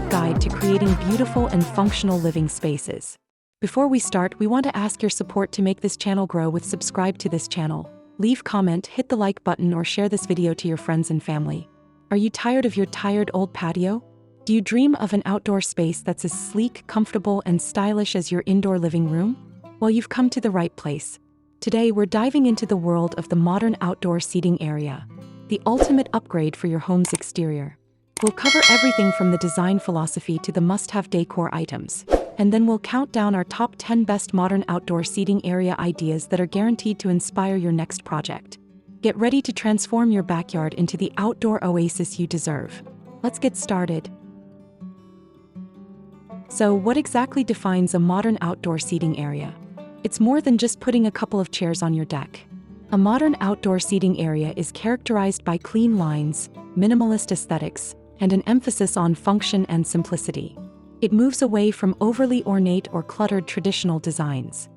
guide to creating beautiful and functional living spaces. Before we start, we want to ask your support to make this channel grow with subscribe to this channel. Leave comment, hit the like button, or share this video to your friends and family. Are you tired of your tired old patio? Do you dream of an outdoor space that's as sleek, comfortable, and stylish as your indoor living room? Well, you've come to the right place. Today, we're diving into the world of the modern outdoor seating area, the ultimate upgrade for your home's exterior. We'll cover everything from the design philosophy to the must-have decor items, and then we'll count down our top 10 best modern outdoor seating area ideas that are guaranteed to inspire your next project. Get ready to transform your backyard into the outdoor oasis you deserve. Let's get started. So, what exactly defines a modern outdoor seating area? It's more than just putting a couple of chairs on your deck. A modern outdoor seating area is characterized by clean lines, minimalist aesthetics, and an emphasis on function and simplicity. It moves away from overly ornate or cluttered traditional designs.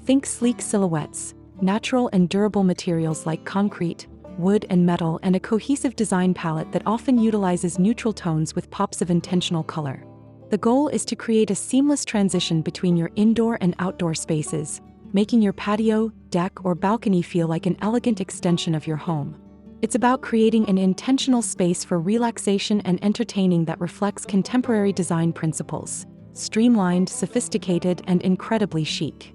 Think sleek silhouettes, natural and durable materials like concrete, wood, and metal, and a cohesive design palette that often utilizes neutral tones with pops of intentional color. The goal is to create a seamless transition between your indoor and outdoor spaces, making your patio, deck, or balcony feel like an elegant extension of your home. It's about creating an intentional space for relaxation and entertaining that reflects contemporary design principles: streamlined, sophisticated, and incredibly chic.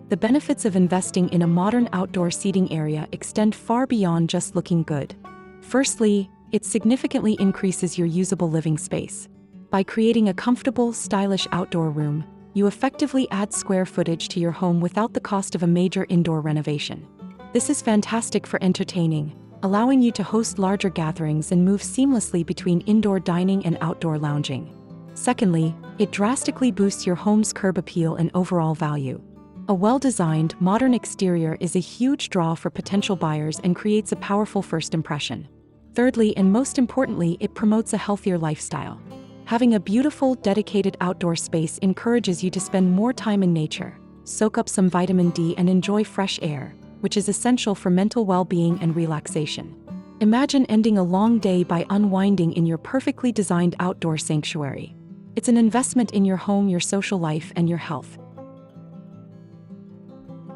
The benefits of investing in a modern outdoor seating area extend far beyond just looking good. Firstly, it significantly increases your usable living space. By creating a comfortable, stylish outdoor room, you effectively add square footage to your home without the cost of a major indoor renovation. This is fantastic for entertaining, allowing you to host larger gatherings and move seamlessly between indoor dining and outdoor lounging. Secondly, it drastically boosts your home's curb appeal and overall value. A well-designed, modern exterior is a huge draw for potential buyers and creates a powerful first impression. Thirdly, and most importantly, it promotes a healthier lifestyle. Having a beautiful, dedicated outdoor space encourages you to spend more time in nature, soak up some vitamin D, and enjoy fresh air, which is essential for mental well-being and relaxation. Imagine ending a long day by unwinding in your perfectly designed outdoor sanctuary. It's an investment in your home, your social life, and your health.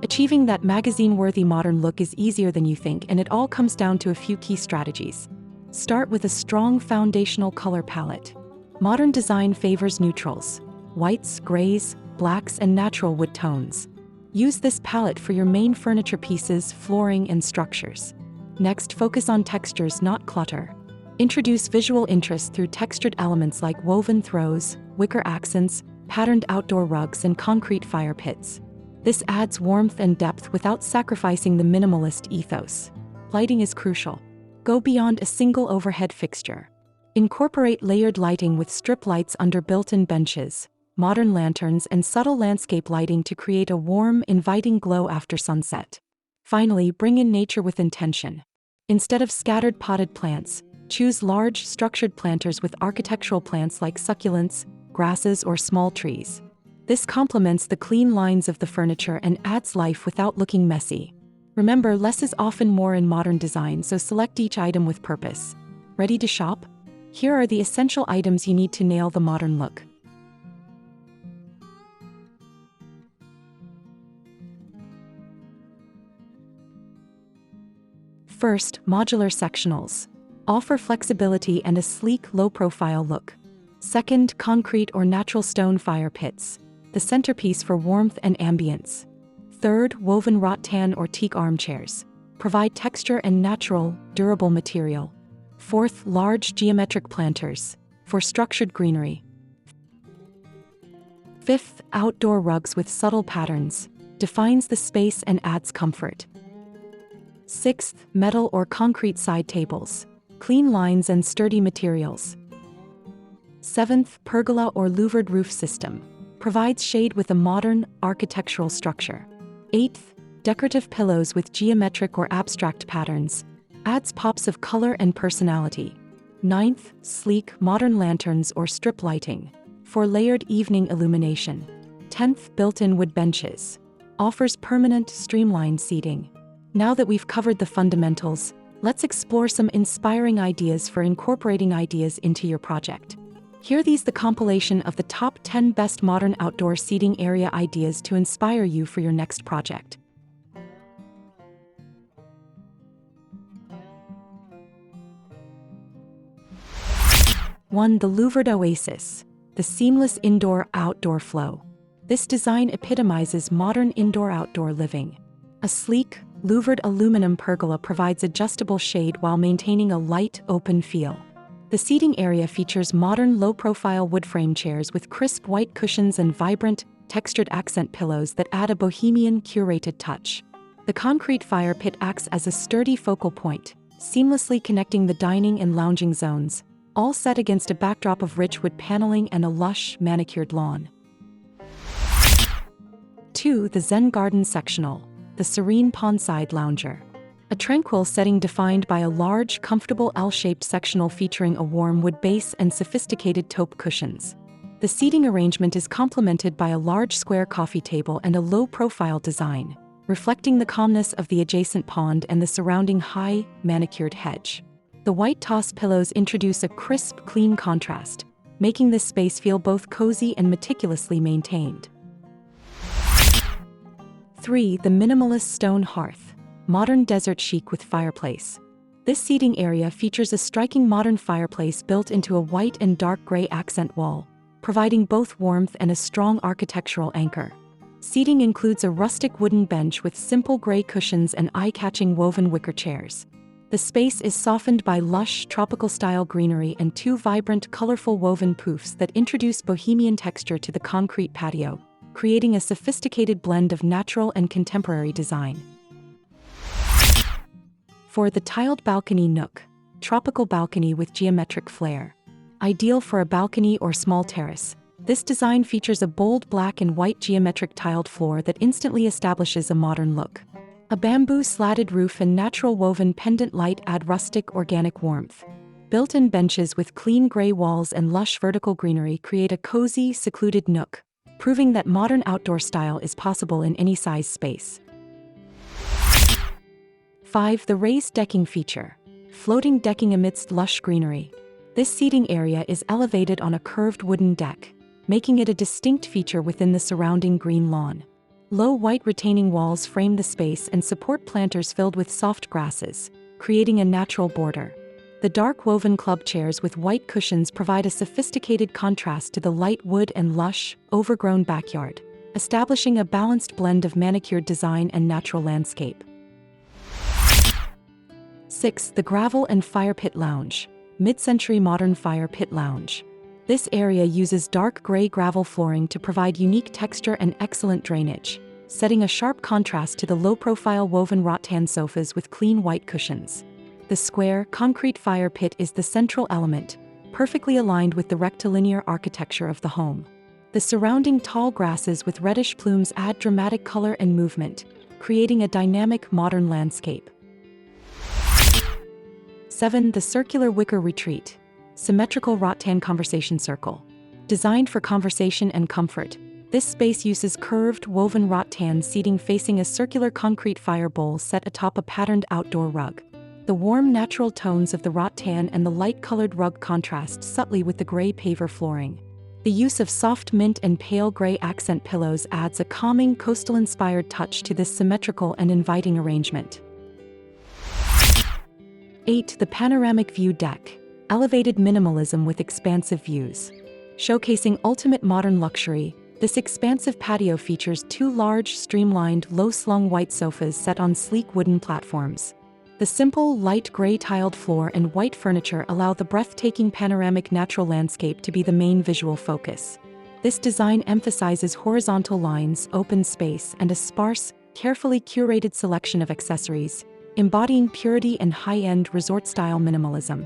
Achieving that magazine-worthy modern look is easier than you think, and it all comes down to a few key strategies. Start with a strong foundational color palette. Modern design favors neutrals: whites, grays, blacks, and natural wood tones. Use this palette for your main furniture pieces, flooring, and structures. Next, focus on textures, not clutter. Introduce visual interest through textured elements like woven throws, wicker accents, patterned outdoor rugs, and concrete fire pits. This adds warmth and depth without sacrificing the minimalist ethos. Lighting is crucial. Go beyond a single overhead fixture. Incorporate layered lighting with strip lights under built-in benches, modern lanterns, and subtle landscape lighting to create a warm, inviting glow after sunset. Finally, bring in nature with intention. Instead of scattered potted plants, choose large, structured planters with architectural plants like succulents, grasses, or small trees. This complements the clean lines of the furniture and adds life without looking messy. Remember, less is often more in modern design, so select each item with purpose. Ready to shop? Here are the essential items you need to nail the modern look. First, modular sectionals. Offer flexibility and a sleek, low-profile look. Second, concrete or natural stone fire pits, the centerpiece for warmth and ambience. Third, woven rattan or teak armchairs. Provide texture and natural, durable material. Fourth, large geometric planters for structured greenery. Fifth, outdoor rugs with subtle patterns. Defines the space and adds comfort. Sixth, metal or concrete side tables. Clean lines and sturdy materials. Seventh, pergola or louvered roof system. Provides shade with a modern, architectural structure. Eighth, decorative pillows with geometric or abstract patterns. Adds pops of color and personality. Ninth, sleek, modern lanterns or strip lighting. For layered evening illumination. 10th, built-in wood benches. Offers permanent, streamlined seating. Now that we've covered the fundamentals, Let's explore some inspiring ideas for incorporating ideas into your project. Here these the compilation of the top 10 best modern outdoor seating area ideas to inspire you for your next project. 1. The louvered oasis. The seamless indoor-outdoor flow. This design epitomizes modern indoor-outdoor living. A sleek, louvered aluminum pergola provides adjustable shade while maintaining a light, open feel. The seating area features modern low-profile wood frame chairs with crisp white cushions and vibrant, textured accent pillows that add a bohemian, curated touch. The concrete fire pit acts as a sturdy focal point, seamlessly connecting the dining and lounging zones, all set against a backdrop of rich wood paneling and a lush, manicured lawn. 2. The Zen Garden Sectional. The serene pondside lounger. A tranquil setting defined by a large, comfortable L-shaped sectional featuring a warm wood base and sophisticated taupe cushions. The seating arrangement is complemented by a large square coffee table and a low-profile design, reflecting the calmness of the adjacent pond and the surrounding high, manicured hedge. The white toss pillows introduce a crisp, clean contrast, making this space feel both cozy and meticulously maintained. 3. The minimalist stone hearth. Modern desert chic with fireplace. This seating area features a striking modern fireplace built into a white and dark gray accent wall, providing both warmth and a strong architectural anchor. Seating includes a rustic wooden bench with simple gray cushions and eye-catching woven wicker chairs. The space is softened by lush, tropical-style greenery and 2 vibrant, colorful woven poofs that introduce bohemian texture to the concrete patio, creating a sophisticated blend of natural and contemporary design. 4. The tiled balcony nook. Tropical balcony with geometric flair. Ideal for a balcony or small terrace, this design features a bold black and white geometric tiled floor that instantly establishes a modern look. A bamboo slatted roof and natural woven pendant light add rustic, organic warmth. Built-in benches with clean gray walls and lush vertical greenery create a cozy, secluded nook, proving that modern outdoor style is possible in any size space. 5. The raised decking feature. Floating decking amidst lush greenery. This seating area is elevated on a curved wooden deck, making it a distinct feature within the surrounding green lawn. Low white retaining walls frame the space and support planters filled with soft grasses, creating a natural border. The dark woven club chairs with white cushions provide a sophisticated contrast to the light wood and lush, overgrown backyard, establishing a balanced blend of manicured design and natural landscape. 6. The gravel and fire pit lounge. Mid-century modern fire pit lounge. This area uses dark gray gravel flooring to provide unique texture and excellent drainage, setting a sharp contrast to the low-profile woven rattan sofas with clean white cushions. The square, concrete fire pit is the central element, perfectly aligned with the rectilinear architecture of the home. The surrounding tall grasses with reddish plumes add dramatic color and movement, creating a dynamic modern landscape. 7. The circular wicker retreat. Symmetrical rattan conversation circle. Designed for conversation and comfort, this space uses curved, woven rattan seating facing a circular concrete fire bowl set atop a patterned outdoor rug. The warm, natural tones of the rattan and the light-colored rug contrast subtly with the gray paver flooring. The use of soft mint and pale gray accent pillows adds a calming, coastal-inspired touch to this symmetrical and inviting arrangement. 8. The panoramic view deck. Elevated minimalism with expansive views. Showcasing ultimate modern luxury, this expansive patio features 2 large, streamlined, low-slung white sofas set on sleek wooden platforms. The simple, light gray tiled floor and white furniture allow the breathtaking panoramic natural landscape to be the main visual focus. This design emphasizes horizontal lines, open space, and a sparse, carefully curated selection of accessories, embodying purity and high-end resort-style minimalism.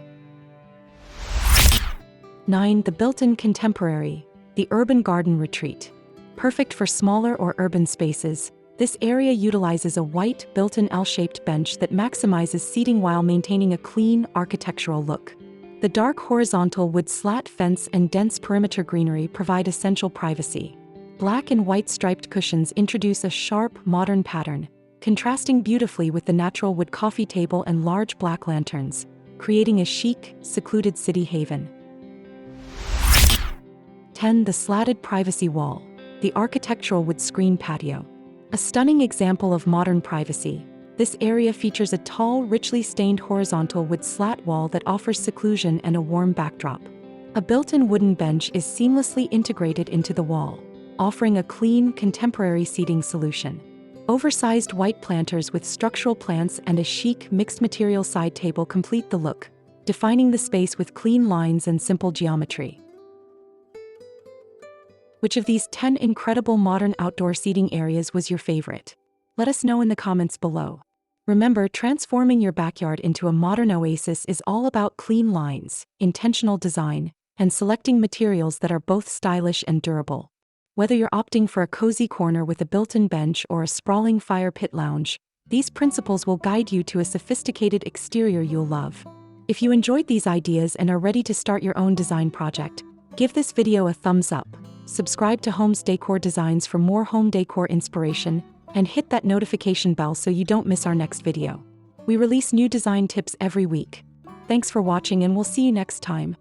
9. The built-in contemporary. The urban garden retreat. Perfect for smaller or urban spaces, this area utilizes a white, built-in L-shaped bench that maximizes seating while maintaining a clean, architectural look. The dark horizontal wood slat fence and dense perimeter greenery provide essential privacy. Black and white striped cushions introduce a sharp, modern pattern, contrasting beautifully with the natural wood coffee table and large black lanterns, creating a chic, secluded city haven. 10. The slatted privacy wall, the architectural wood screen patio. A stunning example of modern privacy, this area features a tall, richly stained horizontal wood slat wall that offers seclusion and a warm backdrop. A built-in wooden bench is seamlessly integrated into the wall, offering a clean, contemporary seating solution. Oversized white planters with structural plants and a chic, mixed-material side table complete the look, defining the space with clean lines and simple geometry. Which of these 10 incredible modern outdoor seating areas was your favorite? Let us know in the comments below. Remember, transforming your backyard into a modern oasis is all about clean lines, intentional design, and selecting materials that are both stylish and durable. Whether you're opting for a cozy corner with a built-in bench or a sprawling fire pit lounge, these principles will guide you to a sophisticated exterior you'll love. If you enjoyed these ideas and are ready to start your own design project, give this video a thumbs up, subscribe to Homes Decor Designs for more home decor inspiration, and hit that notification bell so you don't miss our next video. We release new design tips every week. Thanks for watching, and we'll see you next time.